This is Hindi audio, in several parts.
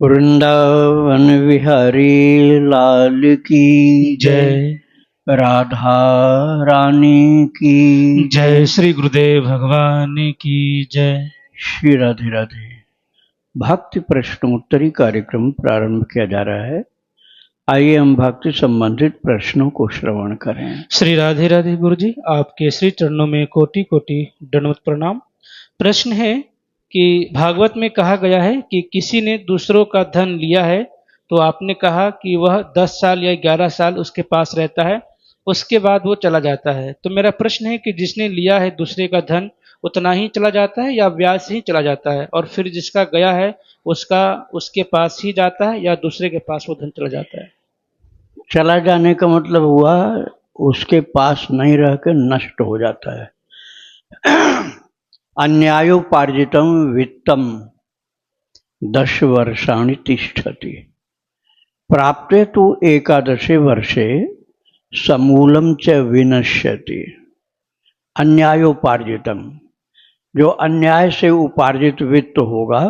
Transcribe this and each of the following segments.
वृंदावन विहारी लाल की जय। राधा रानी की जय। श्री गुरुदेव भगवान की जय। श्री राधे राधे। भक्ति प्रश्नोत्तरी कार्यक्रम प्रारंभ किया जा रहा है। आइए हम भक्ति संबंधित प्रश्नों को श्रवण करें। श्री राधे राधे गुरु जी, आपके श्री चरणों में कोटि कोटि दंडवत प्रणाम। प्रश्न है कि भागवत में कहा गया है कि किसी ने दूसरों का धन लिया है तो आपने कहा कि वह 10 साल या 11 साल उसके पास रहता है, उसके बाद वो चला जाता है। तो मेरा प्रश्न है कि जिसने लिया है दूसरे का धन उतना ही चला जाता है या ब्याज से ही चला जाता है, और फिर जिसका गया है उसका उसके पास ही जाता है या दूसरे के पास वो धन चला जाता है? चला जाने का मतलब हुआ उसके पास नहीं रह के नष्ट हो जाता है। अन्यायोपार्जितम वित्तम 10 वर्षाणि तिष्ठति प्राप्ते तु 11 वर्षे समूलम च विनश्यति। अन्यायोपार्जितम, जो अन्याय से उपार्जित वित्त होगा,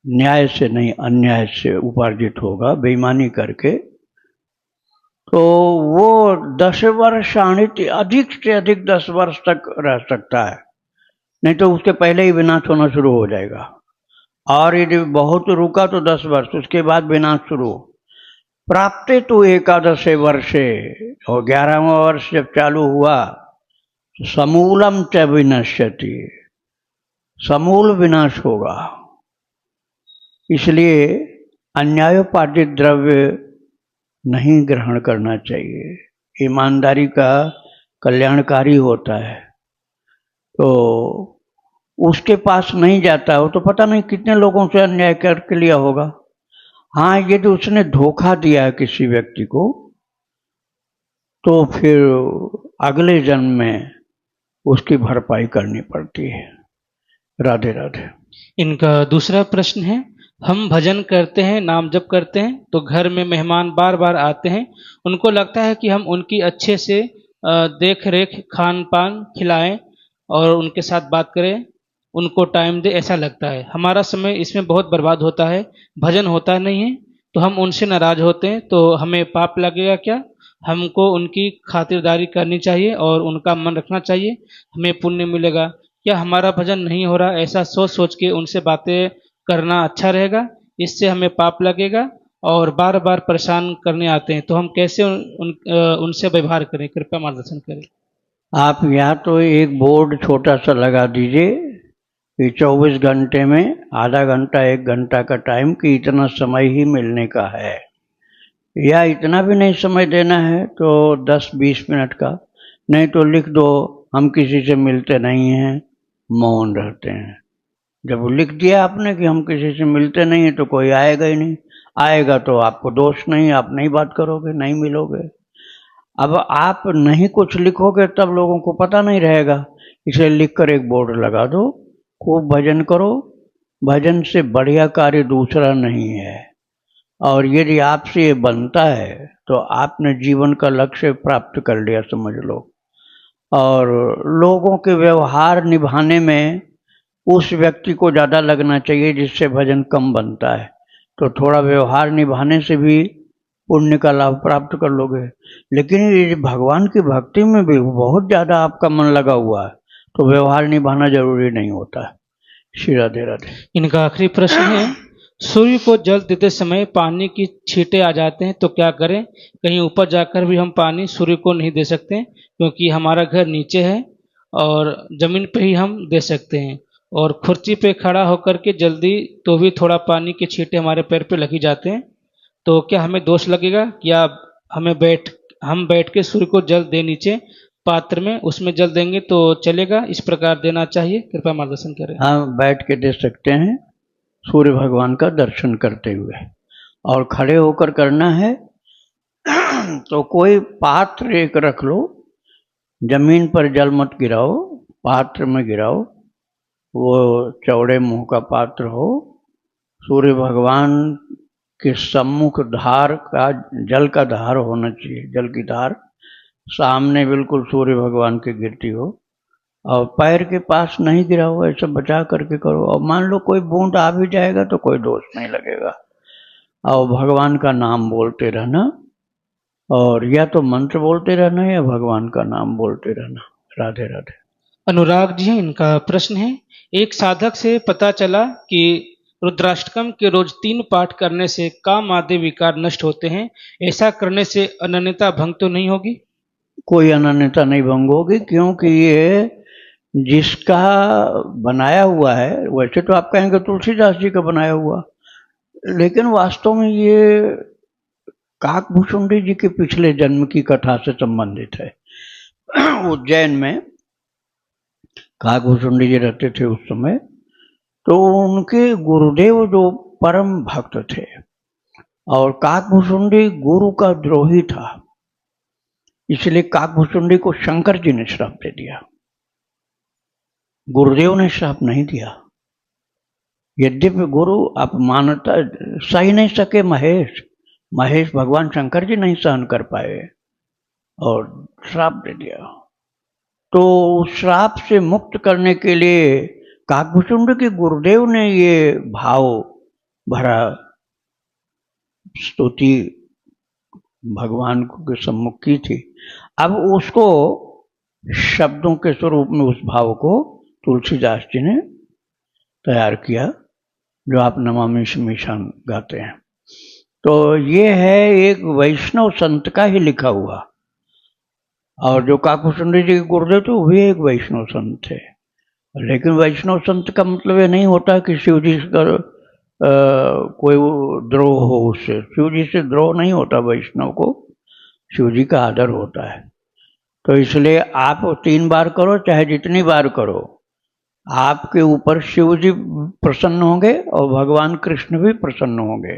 न्याय से नहीं अन्याय से उपार्जित होगा बेईमानी करके, तो वो 10 वर्षाणि अधिक से अधिक 10 वर्ष तक रह सकता है, नहीं तो उसके पहले ही विनाश होना शुरू हो जाएगा। और यदि बहुत रुका तो 10 वर्ष, उसके बाद विनाश शुरू। प्राप्ते तो 11 वर्षे, और 11वां वर्ष जब चालू हुआ तो समूलम च विनश्यति, समूल विनाश होगा। इसलिए अन्यायोपार्जित द्रव्य नहीं ग्रहण करना चाहिए। ईमानदारी का कल्याणकारी होता है, तो उसके पास नहीं जाता हो तो पता नहीं कितने लोगों से अन्याय करके लिया होगा। हाँ, यदि उसने धोखा दिया है किसी व्यक्ति को तो फिर अगले जन्म में उसकी भरपाई करनी पड़ती है। राधे राधे। इनका दूसरा प्रश्न है, हम भजन करते हैं, नाम जप करते हैं, तो घर में मेहमान बार बार आते हैं, उनको लगता है कि हम उनकी अच्छे से देख रेख, खान पान खिलाएं और उनके साथ बात करें, उनको टाइम दे, ऐसा लगता है। हमारा समय इसमें बहुत बर्बाद होता है, भजन होता नहीं है, तो हम उनसे नाराज होते हैं, तो हमें पाप लगेगा क्या? हमको उनकी खातिरदारी करनी चाहिए और उनका मन रखना चाहिए, हमें पुण्य मिलेगा। क्या हमारा भजन नहीं हो रहा, ऐसा सोच सोच के उनसे बातें करना अच्छा रहेगा? इससे हमें पाप लगेगा और बार बार परेशान करने आते हैं, तो हम कैसे उनसे व्यवहार करें? कृपया मार्गदर्शन करें। आप यहाँ तो एक बोर्ड छोटा सा लगा दीजिए कि 24 घंटे में आधा घंटा 1 घंटा का टाइम, कि इतना समय ही मिलने का है, या इतना भी नहीं समय देना है तो 10-20 मिनट का, नहीं तो लिख दो हम किसी से मिलते नहीं हैं, मौन रहते हैं। जब लिख दिया आपने कि हम किसी से मिलते नहीं हैं तो कोई आएगा ही नहीं, आएगा तो आपको दोष नहीं, आप नहीं बात करोगे, नहीं मिलोगे। अब आप नहीं कुछ लिखोगे तब लोगों को पता नहीं रहेगा, इसे लिखकर एक बोर्ड लगा दो, खूब भजन करो, भजन से बढ़िया कार्य दूसरा नहीं है। और यदि आपसे ये बनता है तो आपने जीवन का लक्ष्य प्राप्त कर लिया समझ लो। और लोगों के व्यवहार निभाने में उस व्यक्ति को ज़्यादा लगना चाहिए जिससे भजन कम बनता है, तो थोड़ा व्यवहार निभाने से भी पुण्य का लाभ प्राप्त कर लोगे। लेकिन ये भगवान की भक्ति में भी बहुत ज़्यादा आपका मन लगा हुआ है तो व्यवहार निभाना जरूरी नहीं होता है। श्री राधे राधे। इनका आखिरी प्रश्न है, सूर्य को जल देते समय पानी की छींटे आ जाते हैं तो क्या करें? कहीं ऊपर जाकर भी हम पानी सूर्य को नहीं दे सकते क्योंकि हमारा घर नीचे है, और जमीन पे ही हम दे सकते हैं, और खुर्ची पे खड़ा होकर के जल्दी तो भी थोड़ा पानी के छींटे हमारे पैर पे लग ही जाते हैं, तो क्या हमें दोष लगेगा? या हम बैठ के सूर्य को जल दे नीचे पात्र में, उसमें जल देंगे तो चलेगा? इस प्रकार देना चाहिए? कृपया मार्गदर्शन करें। हाँ, बैठ के दे सकते हैं सूर्य भगवान का दर्शन करते हुए, और खड़े होकर करना है तो कोई पात्र एक रख लो, जमीन पर जल मत गिराओ, पात्र में गिराओ, वो चौड़े मुंह का पात्र हो, सूर्य भगवान के सम्मुख धार का, जल का धार होना चाहिए, जल की धार सामने बिल्कुल सूर्य भगवान की गिरती हो, और पैर के पास नहीं गिरा हो, ऐसा बचा करके करो। और मान लो कोई बूंद आ भी जाएगा तो कोई दोष नहीं लगेगा। और भगवान का नाम बोलते रहना, और या तो मंत्र बोलते रहना या भगवान का नाम बोलते रहना। राधे राधे। अनुराग जी हैं, इनका प्रश्न है, एक साधक से पता चला कि रुद्राष्टकम के रोज 3 पाठ करने से काम आदि विकार नष्ट होते हैं, ऐसा करने से अनन्यता भंग तो नहीं होगी? कोई अनन्यता नहीं भंग होगी, क्योंकि ये जिसका बनाया हुआ है, वैसे तो आप कहेंगे तुलसीदास जी का बनाया हुआ, लेकिन वास्तव में ये काकभूषुंडी जी के पिछले जन्म की कथा से संबंधित है। उज्जैन में काकभूषुंडी जी रहते थे उस समय, तो उनके गुरुदेव जो परम भक्त थे, और काकभूषुंडी गुरु का द्रोही था, इसलिए काकभूषुंडी को शंकर जी ने श्राप दे दिया, गुरुदेव ने श्राप नहीं दिया। यद्यपि गुरु अपमानता सह नहीं सके, महेश भगवान शंकर जी नहीं सहन कर पाए और श्राप दे दिया। तो श्राप से मुक्त करने के लिए काकभूषुंडी के गुरुदेव ने ये भाव भरा स्तुति भगवान के सम्मुख की थी। अब उसको शब्दों के स्वरूप में उस भाव को तुलसीदास जी ने तैयार किया, जो आप नमामि शिमीशान गाते हैं। तो ये है एक वैष्णव संत का ही लिखा हुआ, और जो काकभूषुंडी जी के गुरुदेव थे वो भी एक वैष्णव संत थे। लेकिन वैष्णव संत का मतलब ये नहीं होता कि शिव जी का कोई द्रोह हो उससे। शिव जी से द्रोह नहीं होता वैष्णव को, शिव जी का आदर होता है। तो इसलिए आप 3 बार करो, चाहे जितनी बार करो, आपके ऊपर शिव जी प्रसन्न होंगे और भगवान कृष्ण भी प्रसन्न होंगे।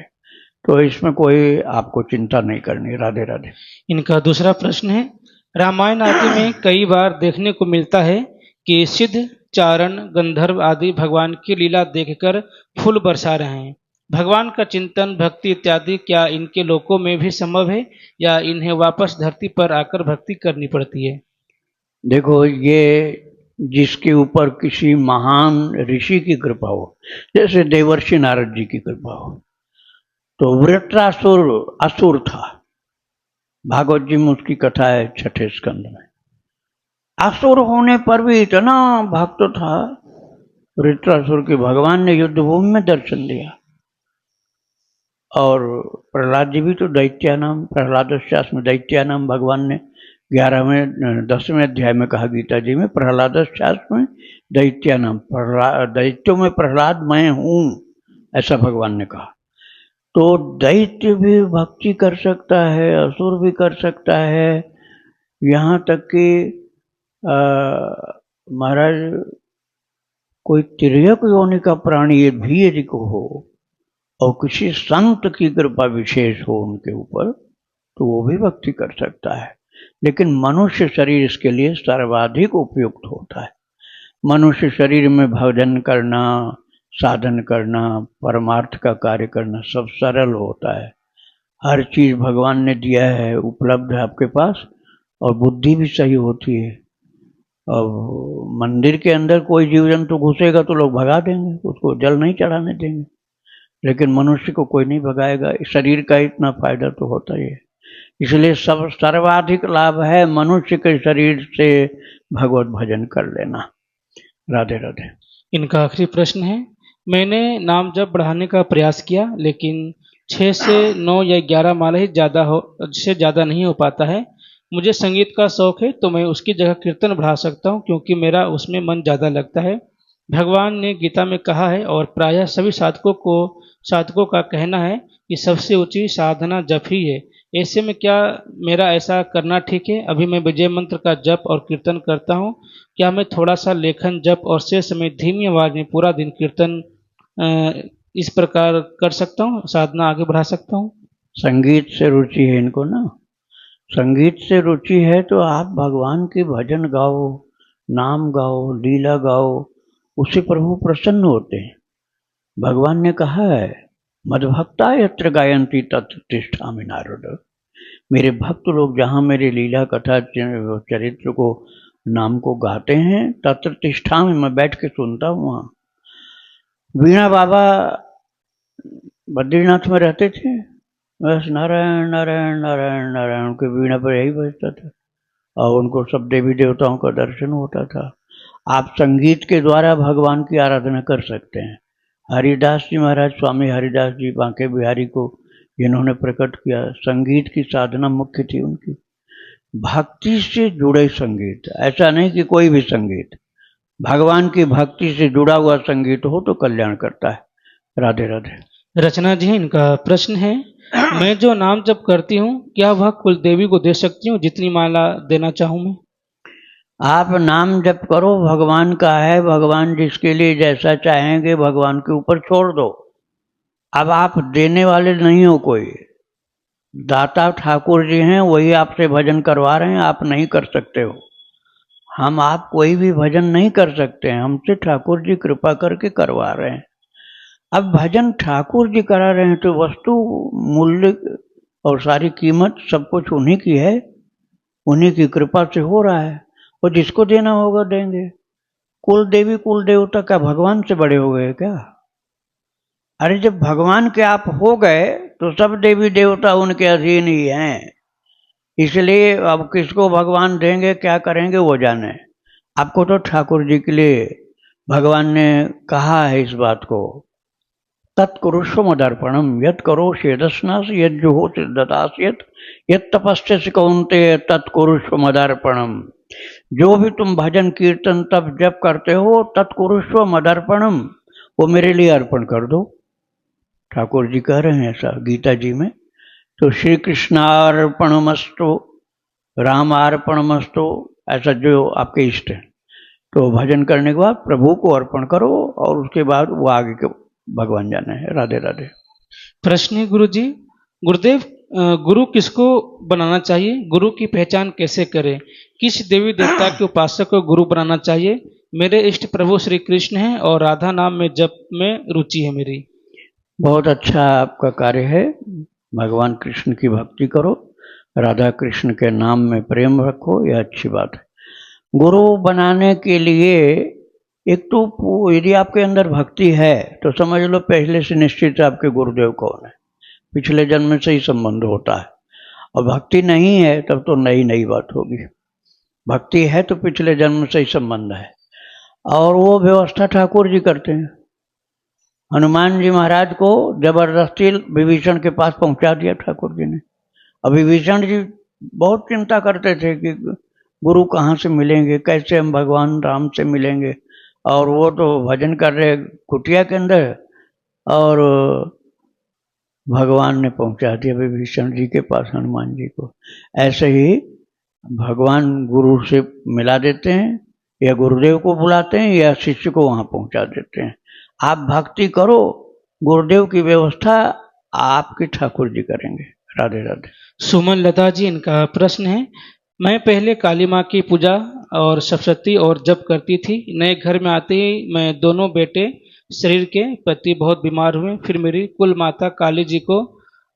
तो इसमें कोई आपको चिंता नहीं करनी। राधे राधे। इनका दूसरा प्रश्न है, रामायण आदि में कई बार देखने को मिलता है कि सिद्ध, चारण, गंधर्व आदि भगवान की लीला देखकर फूल बरसा रहे हैं। भगवान का चिंतन, भक्ति इत्यादि क्या इनके लोकों में भी संभव है, या इन्हें वापस धरती पर आकर भक्ति करनी पड़ती है? देखो, ये जिसके ऊपर किसी महान ऋषि की कृपा हो, जैसे देवर्षि नारद जी की कृपा हो। तो वृत्रासुर असुर था, भागवत जी में उसकी कथा है 6ठे स्कंद में। असुर होने पर भी इतना भक्त था वृत्रासुर के, भगवान ने युद्ध भूमि में दर्शन दिया। और प्रहलाद जी भी तो दैत्यानाम, प्रहलादस्यास में दैत्यानाम भगवान ने 10वें अध्याय में कहा गीता जी में, प्रहलादस्यास में दैत्यानाम, दैत्यों में प्रहलाद मैं हूं, ऐसा भगवान ने कहा। तो दैत्य भी भक्ति कर सकता है, असुर भी कर सकता है, यहाँ तक कि महाराज कोई तिर्यक योनि का प्राणी ये भी यदि को हो और किसी संत की कृपा विशेष हो उनके ऊपर, तो वो भी भक्ति कर सकता है। लेकिन मनुष्य शरीर इसके लिए सर्वाधिक उपयुक्त होता है। मनुष्य शरीर में भजन करना, साधन करना, परमार्थ का कार्य करना सब सरल होता है। हर चीज भगवान ने दिया है, उपलब्ध है आपके पास, और बुद्धि भी सही होती है। अब मंदिर के अंदर कोई जीव जंतु घुसेगा तो लोग भगा देंगे, उसको जल नहीं चढ़ाने देंगे, लेकिन मनुष्य को कोई नहीं भगाएगा। शरीर का इतना फायदा तो होता ही है। इसलिए सब सर्वाधिक लाभ है मनुष्य के शरीर से भगवत भजन कर लेना। राधे राधे। इनका आखिरी प्रश्न है, मैंने नाम जप बढ़ाने का प्रयास किया, लेकिन 6 से 9 या 11 माला ही ज़्यादा नहीं हो पाता है। मुझे संगीत का शौक है, तो मैं उसकी जगह कीर्तन बढ़ा सकता हूँ, क्योंकि मेरा उसमें मन ज़्यादा लगता है। भगवान ने गीता में कहा है, और प्रायः सभी साधकों का कहना है कि सबसे ऊंची साधना जप ही है। ऐसे में क्या मेरा ऐसा करना ठीक है? अभी मैं विजय मंत्र का जप और कीर्तन करता हूँ। क्या मैं थोड़ा सा लेखन जप और शेष समय धीमी आवाज में पूरा दिन कीर्तन इस प्रकार कर सकता हूँ, साधना आगे बढ़ा सकता हूँ? संगीत से रुचि है इनको ना, संगीत से रुचि है तो आप भगवान के भजन गाओ, नाम गाओ, लीला गाओ, उससे प्रभु प्रसन्न होते हैं। भगवान ने कहा है, मद्भक्ता यत्र गायन्ति तत्र तिष्ठामि नारद। मेरे भक्त लोग जहाँ मेरे लीला कथा चरित्र को नाम को गाते हैं। तत्र तिष्ठामि, मैं बैठ के सुनता हूँ वहाँ। वीणा बाबा बद्रीनाथ में रहते थे, बस नारायण नारायण नारायण नारायण, उनके वीणा पर यही बजता था और उनको सब देवी देवताओं का दर्शन होता था। आप संगीत के द्वारा भगवान की आराधना कर सकते हैं। हरिदास जी महाराज, स्वामी हरिदास जी बांके बिहारी को जिन्होंने प्रकट किया, संगीत की साधना मुख्य थी उनकी। भक्ति से जुड़े संगीत, ऐसा नहीं कि कोई भी संगीत, भगवान की भक्ति से जुड़ा हुआ संगीत हो तो कल्याण करता है। राधे राधे। रचना जी, इनका प्रश्न है, मैं जो नाम जप करती हूँ क्या वह कुल देवी को दे सकती हूँ जितनी माला देना चाहूँ मैं? आप नाम जप करो, भगवान का है, भगवान जिसके लिए जैसा चाहेंगे भगवान के ऊपर छोड़ दो। अब आप देने वाले नहीं हो, कोई दाता ठाकुर जी हैं, वही आपसे भजन करवा रहे हैं, आप नहीं कर सकते हो। हम आप कोई भी भजन नहीं कर सकते हैं, हमसे ठाकुर जी कृपा करके करवा रहे हैं। अब भजन ठाकुर जी करा रहे हैं तो वस्तु मूल्य और सारी कीमत सब कुछ उन्हीं की है, उन्हीं की कृपा से हो रहा है, और जिसको देना होगा देंगे। कुल देवी कुल देवता क्या भगवान से बड़े हो गए क्या? अरे जब भगवान के आप हो गए तो सब देवी देवता उनके अधीन ही हैं। इसलिए अब किसको भगवान देंगे, क्या करेंगे, वो जाने। आपको तो ठाकुर जी के लिए भगवान ने कहा है इस बात को, तत्कुरुष्व मदर्पणम यत् करोषि यदस्नासि यज्जुहोषि ददासि यत् तपस्यसि कौन्तेय तत्कुरुष्व मदर्पणम। जो भी तुम भजन कीर्तन तप जप करते हो, तत्कुरुष्व मदर्पणम, वो मेरे लिए अर्पण कर दो। ठाकुर जी कह रहे हैं ऐसा गीता जी में। तो श्री कृष्णार्पणमस्तु, रामार्पणमस्तु, ऐसा जो आपके इष्ट है। तो भजन करने के बाद प्रभु को अर्पण करो और उसके बाद वो आगे के भगवान जाने हैं। राधे राधे। प्रश्न है गुरु जी, गुरुदेव, गुरु किसको बनाना चाहिए? गुरु की पहचान कैसे करें? किस देवी देवता के उपासक को गुरु बनाना चाहिए? मेरे इष्ट प्रभु श्री कृष्ण हैं और राधा नाम में जप में रुचि है मेरी। बहुत अच्छा आपका कार्य है। भगवान कृष्ण की भक्ति करो, राधा कृष्ण के नाम में प्रेम रखो, यह अच्छी बात है। गुरु बनाने के लिए एक तो यदि आपके अंदर भक्ति है तो समझ लो पहले से निश्चित आपके गुरुदेव कौन है, पिछले जन्म से ही संबंध होता है। और भक्ति नहीं है तब तो नई नई बात होगी। भक्ति है तो पिछले जन्म से ही संबंध है, और वो व्यवस्था ठाकुर जी करते हैं। हनुमान जी महाराज को जबरदस्ती विभीषण के पास पहुंचा दिया ठाकुर जी ने। अब विभीषण जी बहुत चिंता करते थे कि गुरु कहाँ से मिलेंगे, कैसे हम भगवान राम से मिलेंगे, और वो तो भजन कर रहे कुटिया के अंदर, और भगवान ने पहुंचा दिया विभीषण जी के पास हनुमान जी को। ऐसे ही भगवान गुरु से मिला देते हैं, या गुरुदेव को बुलाते हैं, या शिष्य को वहां पहुंचा देते हैं। आप भक्ति करो, गुरुदेव की व्यवस्था आपके ठाकुर जी करेंगे। राधे राधे। सुमन लता जी, इनका प्रश्न है, मैं पहले काली माँ की पूजा और सरस्वती और जप करती थी। नए घर में आते ही मैं दोनों बेटे शरीर के प्रति बहुत बीमार हुए। फिर मेरी कुल माता काली जी को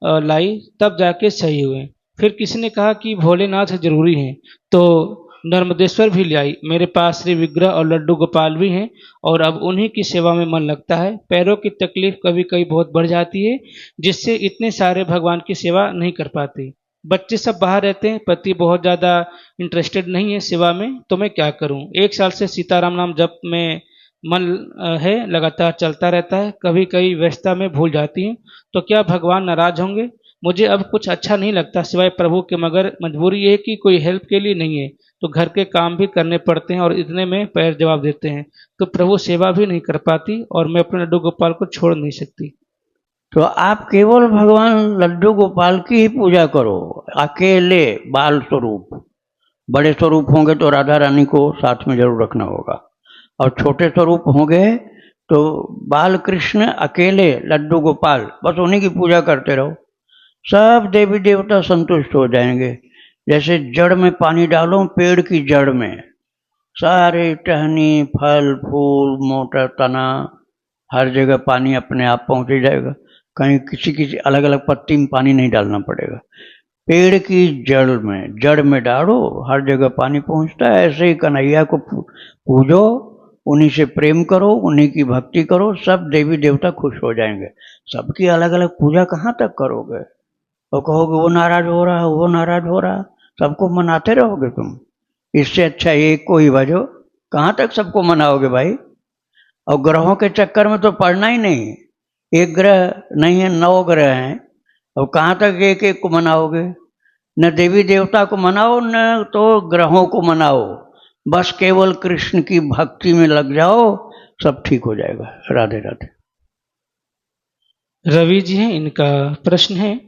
लाई, तब जाके सही हुए। फिर किसी ने कहा कि भोलेनाथ जरूरी हैं, तो नर्मदेश्वर भी ले आई। मेरे पास श्री विग्रह और लड्डू गोपाल भी हैं और अब उन्हीं की सेवा में मन लगता है। पैरों की तकलीफ कभी कभी बहुत बढ़ जाती है, जिससे इतने सारे भगवान की सेवा नहीं कर पाती। बच्चे सब बाहर रहते हैं, पति बहुत ज़्यादा इंटरेस्टेड नहीं है सेवा में, तो मैं क्या करूं? 1 साल से सीताराम नाम जप में मन है, लगातार चलता रहता है। कभी कभी व्यस्तता में भूल जाती हूँ, तो क्या भगवान नाराज होंगे? मुझे अब कुछ अच्छा नहीं लगता सिवाय प्रभु के, मगर मजबूरी ये है कि कोई हेल्प के लिए नहीं है, तो घर के काम भी करने पड़ते हैं और इतने में पैर जवाब देते हैं, तो प्रभु सेवा भी नहीं कर पाती और मैं अपने लड्डू गोपाल को छोड़ नहीं सकती। तो आप केवल भगवान लड्डू गोपाल की ही पूजा करो, अकेले बाल स्वरूप। बड़े स्वरूप होंगे तो राधा रानी को साथ में जरूर रखना होगा, और छोटे स्वरूप होंगे तो बाल कृष्ण अकेले लड्डू गोपाल, बस उन्हीं की पूजा करते रहो। सब देवी देवता संतुष्ट हो जाएंगे। जैसे जड़ में पानी डालो, पेड़ की जड़ में सारे टहनी फल फूल मोटा तना हर जगह पानी अपने आप पहुंच जाएगा। कहीं किसी किसी अलग अलग पत्ती में पानी नहीं डालना पड़ेगा। पेड़ की जड़ में डालो, हर जगह पानी पहुंचता है। ऐसे ही कन्हैया को पूजो, उन्हीं से प्रेम करो, उन्हीं की भक्ति करो, सब देवी देवता खुश हो जाएंगे। सबकी अलग अलग पूजा कहाँ तक करोगे और कहोगे वो नाराज हो रहा, वो नाराज हो रहा, सबको मनाते रहोगे तुम। इससे अच्छा एक को ही भजो। कहाँ तक सबको मनाओगे भाई? और ग्रहों के चक्कर में तो पड़ना ही नहीं। एक ग्रह नहीं है, 9 ग्रह हैं, और कहाँ तक एक एक को मनाओगे? न देवी देवता को मनाओ, न तो ग्रहों को मनाओ। बस केवल कृष्ण की भक्ति में लग जाओ, सब ठीक हो जाएगा। राधे राधे। रवि जी हैं, इनका प्रश्न है,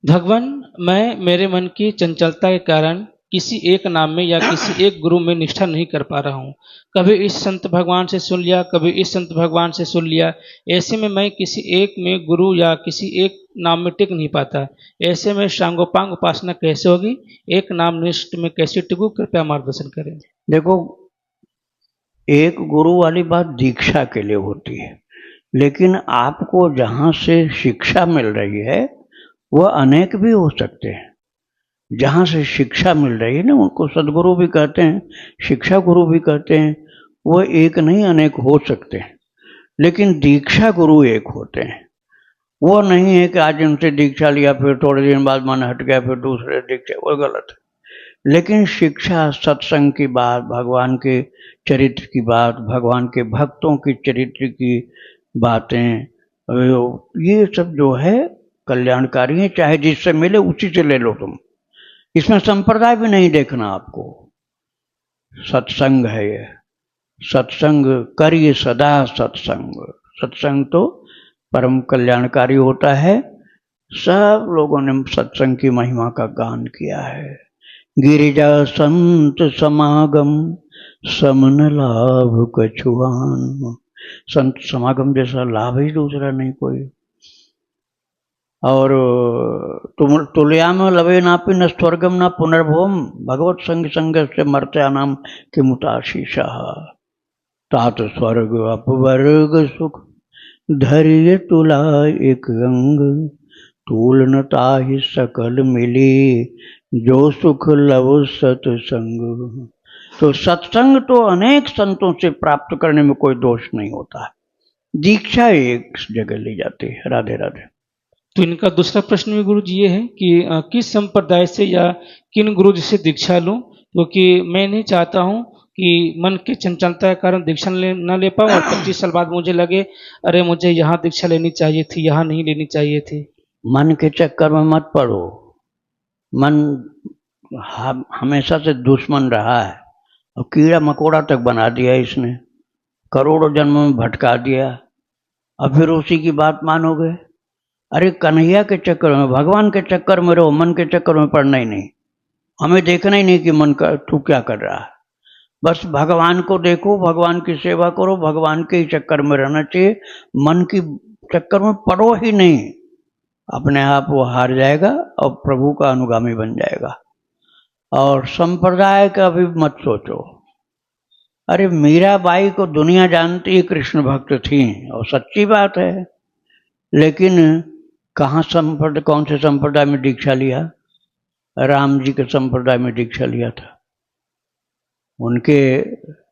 भगवान, मैं मेरे मन की चंचलता के कारण किसी एक नाम में या किसी एक गुरु में निष्ठा नहीं कर पा रहा हूँ। कभी इस संत भगवान से सुन लिया, कभी इस संत भगवान से सुन लिया। ऐसे में मैं किसी एक में गुरु या किसी एक नाम में टिक नहीं पाता। ऐसे में सांगोपांग उपासना कैसे होगी? एक नाम निष्ठ में कैसे टिकूं? कृपया मार्गदर्शन करें। देखो, एक गुरु वाली बात दीक्षा के लिए होती है, लेकिन आपको जहाँ से शिक्षा मिल रही है वह अनेक भी हो सकते हैं। जहाँ से शिक्षा मिल रही है ना, उनको सदगुरु भी कहते हैं, शिक्षा गुरु भी कहते हैं। वो एक नहीं अनेक हो सकते हैं, लेकिन दीक्षा गुरु एक होते हैं। वो नहीं है कि आज उनसे दीक्षा लिया फिर थोड़े दिन बाद मन हट गया फिर दूसरे दीक्षा, वो गलत है। लेकिन शिक्षा, सत्संग की बात, भगवान के चरित्र की बात, भगवान के भक्तों की चरित्र की बातें, ये सब जो है कल्याणकारी है। चाहे जिससे मिले उसी से ले लो तुम। इसमें संप्रदाय भी नहीं देखना आपको। सत्संग है ये। सत्संग करिए सदा सत्संग। सत्संग तो परम कल्याणकारी होता है। सब लोगों ने सत्संग की महिमा का गान किया है। गिरिजा संत समागम समन लाभ कछुआन। संत समागम जैसा लाभ ही दूसरा नहीं कोई। और तुम तुलयाम लवे नापि न स्वर्गम न पुनर्भवम भगवत संग संग से मर्त्यानाम किमुताशीषा। तात स्वर्ग अपवर्ग सुख धैर्य तुला एक अंग। तूल न ताहि सकल मिली जो सुख लव सत्संग। तो सत्संग तो अनेक संतों से प्राप्त करने में कोई दोष नहीं होता। दीक्षा एक जगह ली जाती है। राधे राधे। तो इनका दूसरा प्रश्न भी गुरु जी ये है कि किस संप्रदाय से या किन गुरु जी से दीक्षा लूं, क्योंकि मैं नहीं चाहता हूं कि मन की चंचलता के कारण दीक्षा न ले पाऊं और 25 साल बाद मुझे लगे अरे मुझे यहाँ दीक्षा लेनी चाहिए थी, यहाँ नहीं लेनी चाहिए थी। मन के चक्कर में मत पड़ो। मन हमेशा से दुश्मन रहा है और कीड़ा मकोड़ा तक बना दिया इसने, करोड़ों जन्मों में भटका दिया। अब फिर उसी की बात मानोगे? अरे कन्हैया के चक्कर में, भगवान के चक्कर में रहो, मन के चक्कर में पड़ना ही नहीं। हमें देखना ही नहीं कि मन का तू क्या कर रहा है। बस भगवान को देखो, भगवान की सेवा करो, भगवान के ही चक्कर में रहना चाहिए। मन की चक्कर में पड़ो ही नहीं। अपने आप वो हार जाएगा और प्रभु का अनुगामी बन जाएगा। और संप्रदाय का भी मत सोचो। अरे मीराबाई को दुनिया जानती है कृष्ण भक्त थी, और सच्ची बात है। लेकिन कहाँ कौन से संप्रदाय में दीक्षा लिया? राम जी के संप्रदाय में दीक्षा लिया था। उनके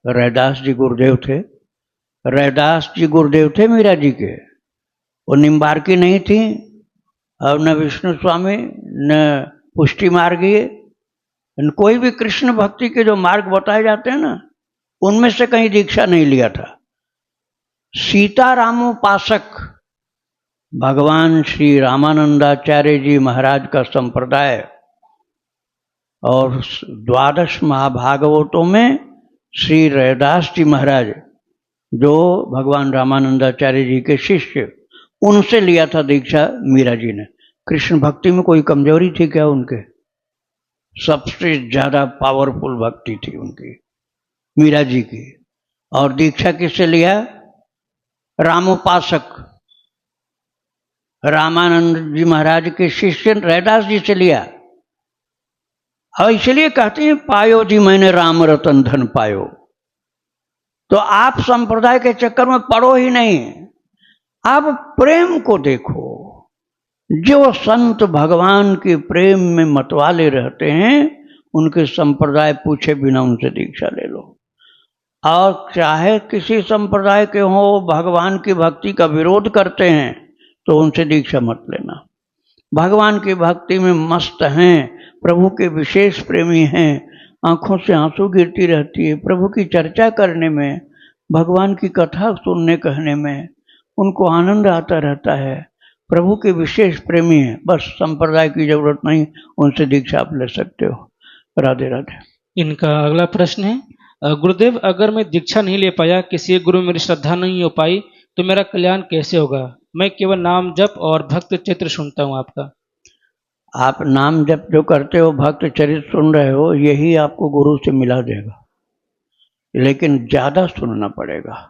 रैदास जी गुरुदेव थे। रैदास जी गुरुदेव थे मीरा जी के। वो निम्बार्की नहीं थी, और न विष्णु स्वामी, न पुष्टि मार्गीय, कोई भी कृष्ण भक्ति के जो मार्ग बताए जाते हैं ना, उनमें से कहीं दीक्षा नहीं लिया था। सीतारामोपासक भगवान श्री रामानंदाचार्य जी महाराज का संप्रदाय, और 12 महाभागवतों में श्री रैदास जी महाराज जो भगवान रामानंदाचार्य जी के शिष्य, उनसे लिया था दीक्षा मीरा जी ने। कृष्ण भक्ति में कोई कमजोरी थी क्या उनके? सबसे ज्यादा पावरफुल भक्ति थी उनकी, मीरा जी की। और दीक्षा किससे लिया? रामोपासक रामानंद जी महाराज के शिष्य रैदास जी से लिया। और इसलिए कहते हैं पायो जी मैंने राम रतन धन पायो। तो आप संप्रदाय के चक्कर में पड़ो ही नहीं। आप प्रेम को देखो। जो संत भगवान के प्रेम में मतवाले रहते हैं उनके संप्रदाय पूछे बिना उनसे दीक्षा ले लो। और चाहे किसी संप्रदाय के हो, भगवान की भक्ति का विरोध करते हैं तो उनसे दीक्षा मत लेना। भगवान की भक्ति में मस्त हैं, प्रभु के विशेष प्रेमी हैं, आंखों से आंसू गिरती रहती है प्रभु की चर्चा करने में, भगवान की कथा सुनने कहने में उनको आनंद आता रहता है, प्रभु के विशेष प्रेमी हैं, बस संप्रदाय की जरूरत नहीं, उनसे दीक्षा आप ले सकते हो। राधे राधे। इनका अगला प्रश्न है, गुरुदेव अगर मैं दीक्षा नहीं ले पाया, किसी गुरु में मेरी श्रद्धा नहीं हो पाई, तो मेरा कल्याण कैसे होगा? मैं केवल नाम जप और भक्त चित्र सुनता हूँ आपका। आप नाम जप जो करते हो, भक्त चरित्र सुन रहे हो, यही आपको गुरु से मिला देगा, लेकिन ज्यादा सुनना पड़ेगा।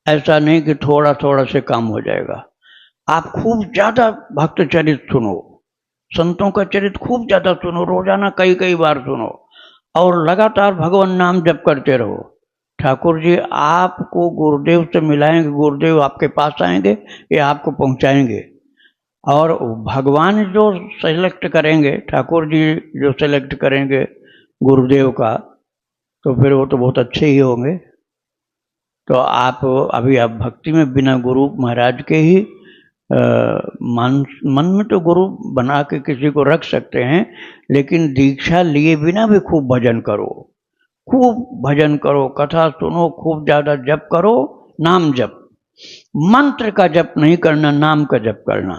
ऐसा नहीं कि थोड़ा थोड़ा से काम हो जाएगा। आप खूब ज्यादा भक्त चरित्र सुनो, संतों का चरित्र खूब ज्यादा सुनो, रोजाना कई कई बार सुनो और लगातार भगवान नाम जप करते रहो। ठाकुर जी आपको गुरुदेव से मिलाएंगे, गुरुदेव आपके पास आएंगे या आपको पहुंचाएंगे, और भगवान जो सेलेक्ट करेंगे, ठाकुर जी जो सेलेक्ट करेंगे गुरुदेव का, तो फिर वो तो बहुत अच्छे ही होंगे। तो आप अभी आप भक्ति में बिना गुरु महाराज के ही मन में तो गुरु बना के किसी को रख सकते हैं, लेकिन दीक्षा लिए बिना भी खूब भजन करो, खूब भजन करो, कथा सुनो, खूब ज्यादा जप करो, नाम जप। मंत्र का जप नहीं करना, नाम का जप करना,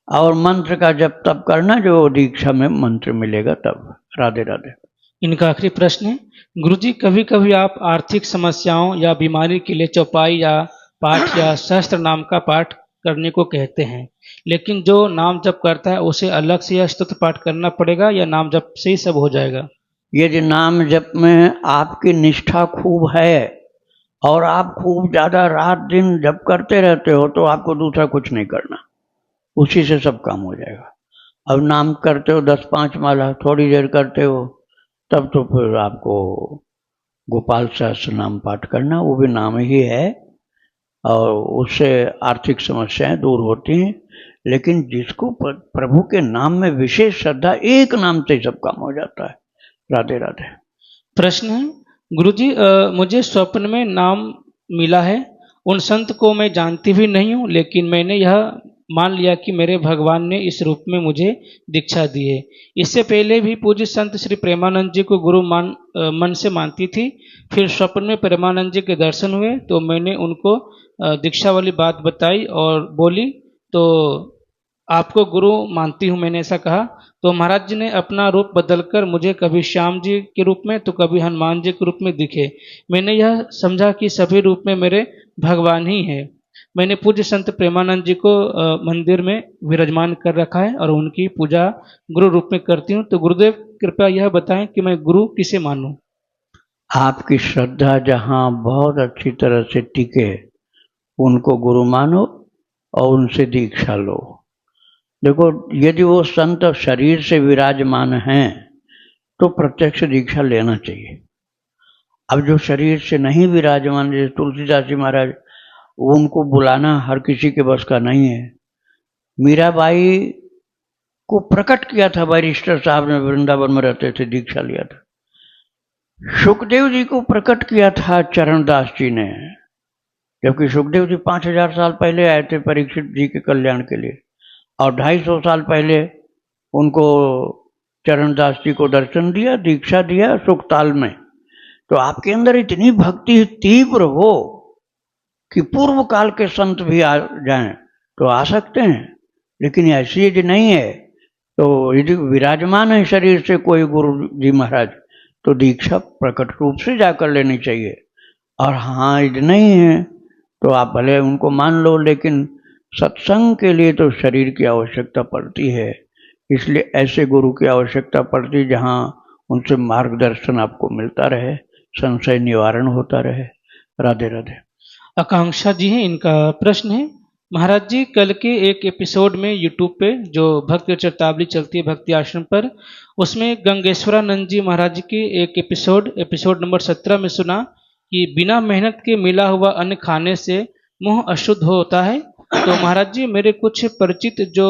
और मंत्र का जप तब करना जो दीक्षा में मंत्र मिलेगा तब। राधे राधे। इनका आखिरी प्रश्न है, गुरुजी कभी कभी आप आर्थिक समस्याओं या बीमारी के लिए चौपाई या पाठ या सहस्त्र नाम का पाठ करने को कहते हैं, लेकिन जो नाम जप करता है उसे अलग से यह स्तोत्र पाठ करना पड़ेगा या नाम जप से ही सब हो जाएगा? यदि नाम जप में आपकी निष्ठा खूब है और आप खूब ज्यादा रात दिन जप करते रहते हो तो आपको दूसरा कुछ नहीं करना, उसी से सब काम हो जाएगा। अब नाम करते हो 10-5 माला, थोड़ी देर करते हो, तब तो फिर आपको गोपाल सहस्त्र नाम पाठ करना, वो भी नाम ही है, और उससे आर्थिक समस्याएं दूर होती हैं। लेकिन जिसको प्रभु के नाम में विशेष श्रद्धा, एक नाम से सब काम हो जाता है। राधे राधे। प्रश्न है, गुरुजी मुझे स्वप्न में नाम मिला है, उन संत को मैं जानती भी नहीं हूँ, लेकिन मैंने यह मान लिया कि मेरे भगवान ने इस रूप में मुझे दीक्षा दी है। इससे पहले भी पूज्य संत श्री प्रेमानंद जी को गुरु मन से मानती थी, फिर स्वप्न में प्रेमानंद जी के दर्शन हुए तो मैंने उनको दीक्षा वाली बात बताई और बोली तो आपको गुरु मानती हूँ, मैंने ऐसा कहा। तो महाराज जी ने अपना रूप बदलकर मुझे कभी श्याम जी के रूप में तो कभी हनुमान जी के रूप में दिखे। मैंने यह समझा कि सभी रूप में मेरे भगवान ही है। मैंने पूज्य संत प्रेमानंद जी को मंदिर में विराजमान कर रखा है और उनकी पूजा गुरु रूप में करती हूँ। तो गुरुदेव कृपया यह बताएं कि मैं गुरु किसे मानूं? आपकी श्रद्धा जहाँ बहुत अच्छी तरह से टिके उनको गुरु मानो और उनसे दीक्षा लो। देखो, यदि वो संत शरीर से विराजमान हैं तो प्रत्यक्ष दीक्षा लेना चाहिए। अब जो शरीर से नहीं विराजमान, जैसे तुलसीदास जी महाराज, उनको बुलाना हर किसी के बस का नहीं है। मीराबाई को प्रकट किया था बैरिस्टर साहब ने, वृंदावन में रहते थे, दीक्षा लिया था। सुखदेव जी को प्रकट किया था चरणदास जी ने, जबकि सुखदेव जी 5000 साल पहले आए थे परीक्षित जी के कल्याण के लिए, और 250 साल पहले उनको चरणदास जी को दर्शन दिया, दीक्षा दिया सुखताल में। तो आपके अंदर इतनी भक्ति तीव्र हो कि पूर्व काल के संत भी आ जाएं तो आ सकते हैं, लेकिन ऐसी यदि नहीं है तो यदि विराजमान है शरीर से कोई गुरु जी महाराज तो दीक्षा प्रकट रूप से जाकर लेनी चाहिए। और हाँ, यदि नहीं है तो आप भले उनको मान लो, लेकिन सत्संग के लिए तो शरीर की आवश्यकता पड़ती है, इसलिए ऐसे गुरु की आवश्यकता पड़ती जहाँ उनसे मार्गदर्शन आपको मिलता रहे, संशय निवारण होता रहे। राधे राधे। आकांक्षा जी हैं, इनका प्रश्न है, महाराज जी कल के एक एपिसोड में यूट्यूब पे जो भक्ति चरतावली चलती है भक्ति आश्रम पर, उसमें गंगेश्वरानंद जी महाराज की एक एपिसोड नंबर 17 में सुना कि बिना मेहनत के मिला हुआ अन्न खाने से मुंह अशुद्ध होता है तो महाराज जी मेरे कुछ परिचित जो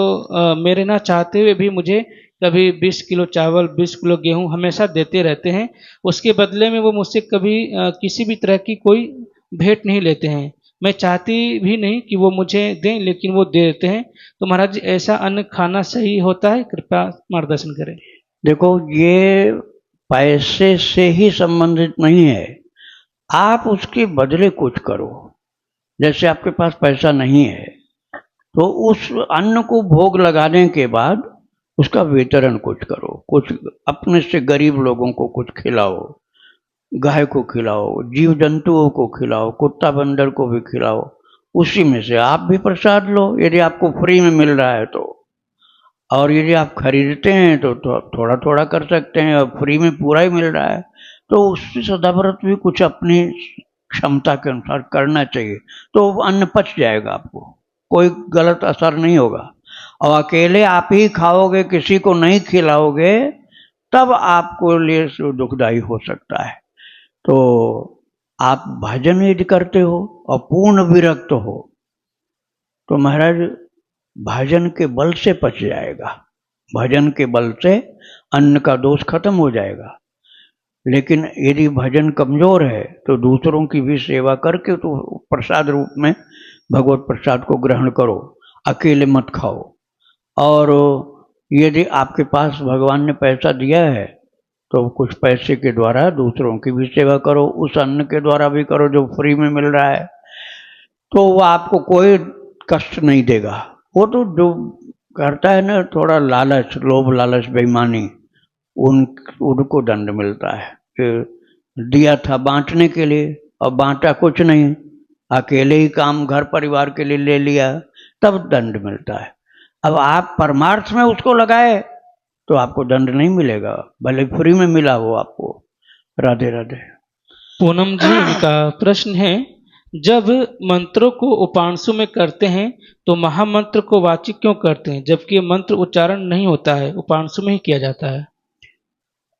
मेरे ना चाहते हुए भी मुझे कभी 20 किलो चावल 20 किलो गेहूं हमेशा देते रहते हैं। उसके बदले में वो मुझसे कभी किसी भी तरह की कोई भेंट नहीं लेते हैं। मैं चाहती भी नहीं कि वो मुझे दें, लेकिन वो दे देते हैं। तो महाराज जी ऐसा अन्न खाना सही होता है? कृपया मार्गदर्शन करें। देखो, ये पैसे से ही संबंधित नहीं है। आप उसके बदले कुछ करो। जैसे आपके पास पैसा नहीं है तो उस अन्न को भोग लगाने के बाद उसका वितरण कुछ करो। कुछ अपने से गरीब लोगों को कुछ खिलाओ, गाय को खिलाओ, जीव जंतुओं को खिलाओ, कुत्ता बंदर को भी खिलाओ। उसी में से आप भी प्रसाद लो, यदि आपको फ्री में मिल रहा है तो। और यदि आप खरीदते हैं तो थोड़ा थोड़ा कर सकते हैं, और फ्री में पूरा ही मिल रहा है तो उससे सदाव्रत भी कुछ अपनी क्षमता के अनुसार करना चाहिए। तो अन्न पच जाएगा, आपको कोई गलत असर नहीं होगा। और अकेले आप ही खाओगे, किसी को नहीं खिलाओगे, तब आपको लिए दुखदायी हो सकता है। तो आप भजन यदि करते हो और पूर्ण विरक्त हो तो महाराज भजन के बल से पच जाएगा। भजन के बल से अन्न का दोष खत्म हो जाएगा। लेकिन यदि भजन कमजोर है तो दूसरों की भी सेवा करके तो प्रसाद रूप में भगवत प्रसाद को ग्रहण करो, अकेले मत खाओ। और यदि आपके पास भगवान ने पैसा दिया है तो कुछ पैसे के द्वारा दूसरों की भी सेवा करो, उस अन्न के द्वारा भी करो जो फ्री में मिल रहा है, तो वो आपको कोई कष्ट नहीं देगा। वो तो जो करता है ना थोड़ा लालच, लोभ लालच बेईमानी, उनको दंड मिलता है कि दिया था बांटने के लिए और बांटा कुछ नहीं, अकेले ही काम घर परिवार के लिए ले लिया, तब दंड मिलता है। अब आप परमार्थ में उसको लगाए तो आपको दंड नहीं मिलेगा, भले फ्री में मिला हो आपको। राधे राधे। पूनम जी इनका प्रश्न है, जब मंत्रों को उपांशु में करते हैं तो महामंत्र को वाचिक क्यों करते हैं, जबकि मंत्र उच्चारण नहीं होता है, उपांशु में ही किया जाता है?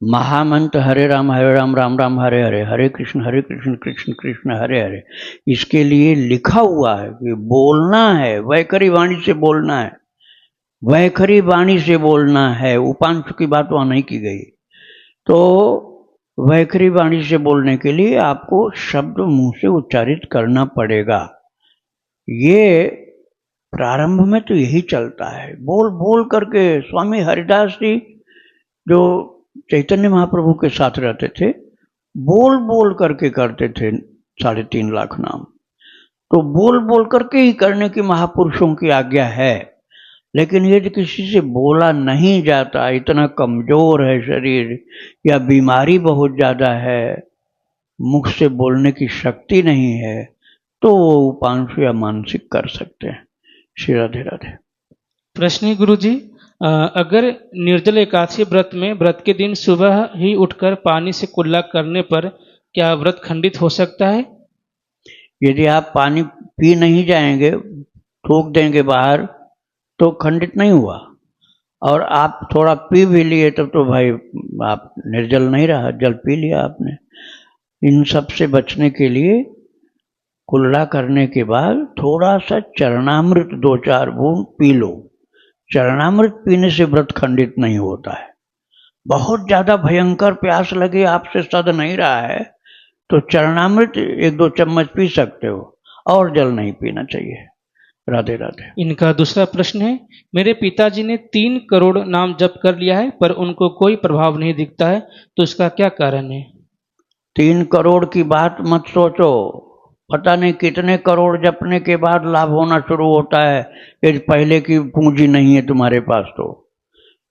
महामंत्र हरे राम राम राम हरे हरे, हरे कृष्ण कृष्ण कृष्ण हरे हरे, इसके लिए लिखा हुआ है कि बोलना है, वैखरी वाणी से बोलना है, वैखरी वाणी से बोलना है। उपांशु की बात वहां नहीं की गई। तो वैखरी वाणी से बोलने के लिए आपको शब्द मुंह से उच्चारित करना पड़ेगा। ये प्रारंभ में तो यही चलता है, बोल बोल करके। स्वामी हरिदास जी जो चैतन्य महाप्रभु के साथ रहते थे, बोल बोल करके करते थे 3.5 लाख नाम। तो बोल बोल करके ही करने की महापुरुषों की आज्ञा है। लेकिन यदि किसी से बोला नहीं जाता, इतना कमजोर है शरीर या बीमारी बहुत ज्यादा है, मुख से बोलने की शक्ति नहीं है, तो वो उपांशु या मानसिक कर सकते हैं। श्री राधे राधे। प्रश्न है गुरु जी, अगर निर्जल एकादशी व्रत में व्रत के दिन सुबह ही उठकर पानी से कुल्ला करने पर क्या व्रत खंडित हो सकता है? यदि आप पानी पी नहीं जाएंगे, थूक देंगे बाहर, तो खंडित नहीं हुआ। और आप थोड़ा पी भी लिए तब तो भाई आप निर्जल नहीं रहा, जल पी लिया आपने। इन सब से बचने के लिए कुल्ला करने के बाद थोड़ा सा चरणामृत 2-4 बूंद पी लो। चरणामृत पीने से व्रत खंडित नहीं होता है। बहुत ज्यादा भयंकर प्यास लगे, आपसे सद नहीं रहा है, तो चरणामृत 1-2 चम्मच पी सकते हो, और जल नहीं पीना चाहिए। राधे राधे। इनका दूसरा प्रश्न है, मेरे पिताजी ने 3 करोड़ नाम जप कर लिया है पर उनको कोई प्रभाव नहीं दिखता है, तो इसका क्या कारण है? 3 करोड़ की बात मत सोचो, पता नहीं कितने करोड़ जपने के बाद लाभ होना शुरू होता है, यदि पहले की पूंजी नहीं है तुम्हारे पास तो।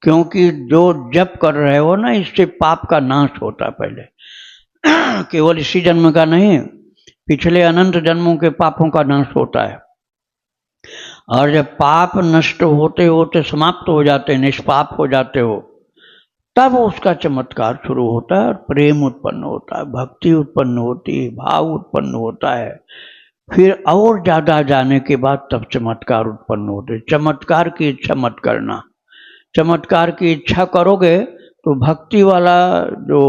क्योंकि जो जप कर रहे हो ना, इससे पाप का नाश होता है पहले। केवल इसी जन्म का नहीं, पिछले अनंत जन्मों के पापों का नाश होता है। और जब पाप नष्ट होते होते समाप्त हो जाते हैं, निष्पाप हो जाते हो, तब उसका चमत्कार शुरू होता है और प्रेम उत्पन्न होता है, भक्ति उत्पन्न होती है, भाव उत्पन्न होता है। फिर और ज्यादा जाने के बाद तब चमत्कार उत्पन्न होते हैं। चमत्कार की इच्छा मत करना। चमत्कार की इच्छा करोगे तो भक्ति वाला जो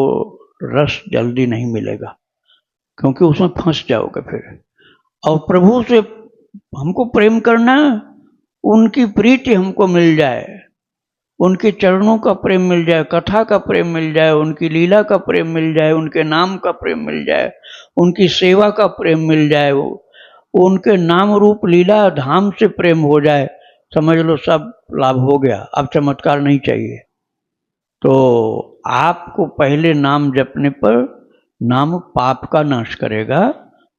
रस जल्दी नहीं मिलेगा, क्योंकि उसमें फंस जाओगे फिर। और प्रभु से हमको प्रेम करना, उनकी प्रीति हमको मिल जाए, उनके चरणों का प्रेम मिल जाए, कथा का प्रेम मिल जाए, उनकी लीला का प्रेम मिल जाए, उनके नाम का प्रेम मिल जाए, उनकी सेवा का प्रेम मिल जाए, उनके नाम रूप लीला धाम से प्रेम हो जाए, समझ लो सब लाभ हो गया। अब चमत्कार नहीं चाहिए। तो आपको पहले नाम जपने पर नाम पाप का नाश करेगा,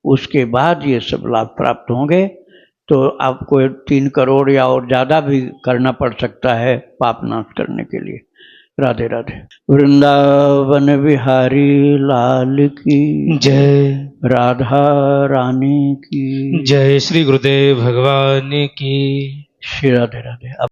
उसके बाद ये सब लाभ प्राप्त होंगे। तो आपको 3 करोड़ या और ज़्यादा भी करना पड़ सकता है पाप नाश करने के लिए। राधे राधे। वृंदावन बिहारी लाल की जय। राधा रानी की जय। श्री गुरुदेव भगवान की। श्री राधे राधे।